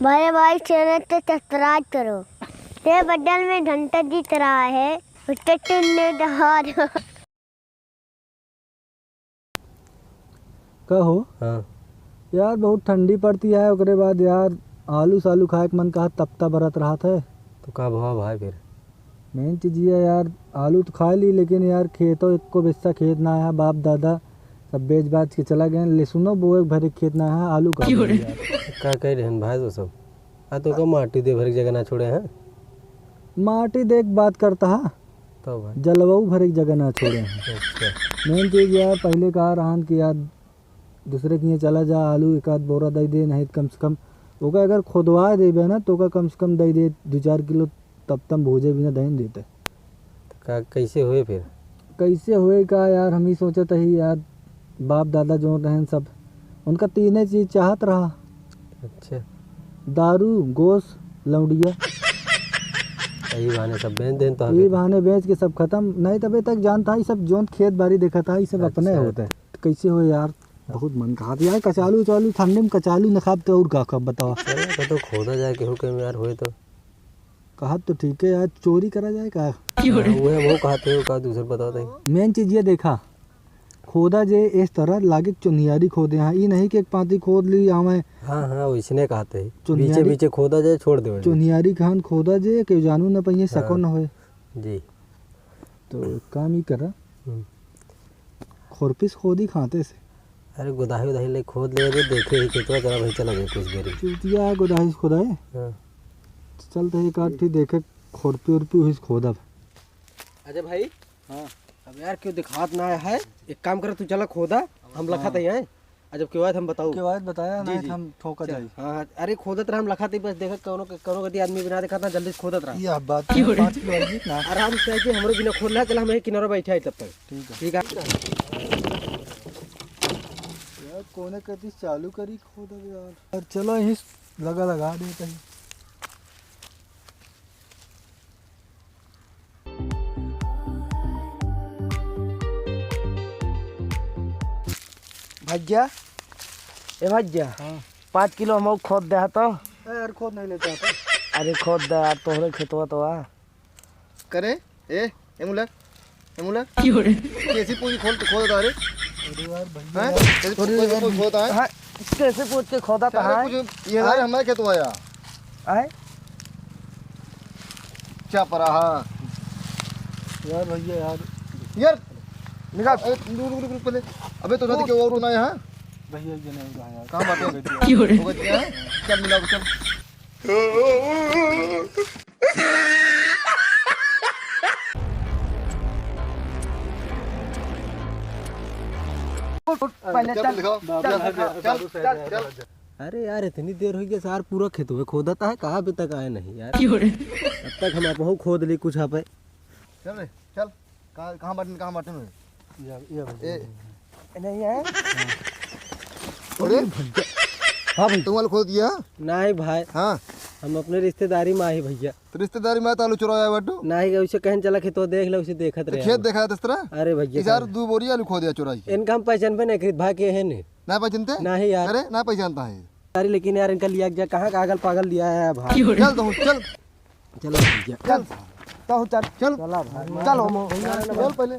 भाई भाई चैनल तो सब्सक्राइब करो। ये बदल में घंटा दिख रहा है उसके टुन्ने दहा दो। कहो हाँ यार बहुत ठंडी पड़ती है ओकरे बाद यार आलू सालू खाए के मन कहा तपता बरत रहा था। तो का भाव भाई फिर मेन चीज़ ये है यार आलू तो खा ली लेकिन यार खेतों एक को बेचता खेत ना है बाप दादा सब बेच बाच के चला गए लहसुनो बोए भरे खेत ना है आलू का यार का कह रहे हैं भाई तो सब तो का माटी दे भर जगह ना छोड़े हैं माटी देख बात करता है तो भाई जलवायु भरे जगह ना छोड़े हैं। अच्छा मेन चीज़ यार पहले कहा रहा कि यार दूसरे के यहाँ चला जा आलू एक आध बोरा दे दे नहीं कम से कम ओका अगर खोदवा देबे ना तो का कम से कम दे दे 2-4 किलो तब तम भूजे भी ना दही देते। तो का कैसे हुए फिर कैसे हुए का यार हम ही सोचते ही यार बाप दादा जो रहें सब उनका तीनों चीज़ चाहत रहा अच्छा दारू गोश्त लौंडिया यही बहाने सब बेच दें तो ये बहाने बेच के सब खत्म नहीं तबे तक जानता ही सब जोन खेत बाड़ी देखा था ये सब अपने अच्छा। होते हैं तो कैसे हो यार बहुत मन कहा यार कचालू चालू ठंडे में कचालू न खाते और का कब बताओ चलो तो खोदा जाए के हुक्म में यार हुए तो कहा तो ठीक है यार चोरी करा जाए का वो कहते हो का दूसरे बताते मेन चीज़ ये देखा खोदा जे इस तरह लागे चुनियारी खोदे यहाँ ये नहीं कि एक पाती खोद ली आवे हाँ हाँ वैसने कहते हैं चुनियारी- बीचे बीचे खोदा जाए छोड़ दे चुनियारी खान खोदा जे के जानू न पहिए सको न होए जी तो एक काम ही करा हम्म। खुरपिस खोदी खाते से अरे गोदाही उदाही ले खोद ले देखे ही कितना चला भाई चला गया कुछ देरी चूतिया है गोदाहिस खोदा है हाँ चलते एक आठ ठीक देखे खुरपी उर्पी हुई खोदा अजय भाई हाँ अब यार क्यों दिखात ना है एक काम कर तू चला खोदा हम लखा थे यहाँ जब के बाद हम बताओ के बाद बताया जी, नहीं जी। हम ठोका चल, जाई हाँ हाँ अरे खोदत रहा हम लखा थे बस देखा कौनो गति आदमी बिना देखा था जल्दी से खोदत रहा ये बात 5 किलो वाली ना आराम से कि हमरो बिना खोलना चला हम किनारे बैठे है तब तक ठीक है ठीक है यार कोने कदी चालू करी खोदा यार चलो यहीं लगा देते हैं भज्जा ए भज्जा हाँ 5 किलो हम खोद दे तो यार खोद नहीं लेता था अरे खोद दे यार तोहरे खेतवा तो आ करे एमुलर कैसी पूरी खोलता रे अरे यार भैया हैं कैसी पूरी खोलता है हाँ कैसे पूछ के खोदा था अरे कुछ ये है हमारे खेत आया आए क्या परा हाँ यार भैया यार यार निकाल रुक पहले अबे तो शादी क्यों और होना है हाँ भैया ये नहीं कहा यार कहाँ बात है होगा क्या है चल मिला चल पहले चल दिखाओ चल चल अरे यार इतनी देर हो गई सार पूरा खेत में खोदता है कहाँ अभी तक आए नहीं यार अब तक हम आप खोद ली कुछ आप चल रे चल कहाँ बटन ये नहीं है अरे हाँ भाई तुम वाला खोद दिया नहीं भाई हाँ हम अपने रिश्तेदारी में आई भैया तो रिश्तेदारी में आलू चुराया बट्टू नहीं वैसे कहीं चला खेत देख लो उसे देखत रहे खेत देखा है इस तरह अरे भैया यार 2 बोरी आलू खो दिया चुराई के इनका हम पहचान पे नहीं खरीद भाई के है नहीं ना पहचानते नहीं यार अरे ना पहचानता है अरे लेकिन यार इनका लिया गया कहाँ कागल पागल लिया है भाई चल तो चल चलो भैया चल तो चल चल चला भाई चल पहले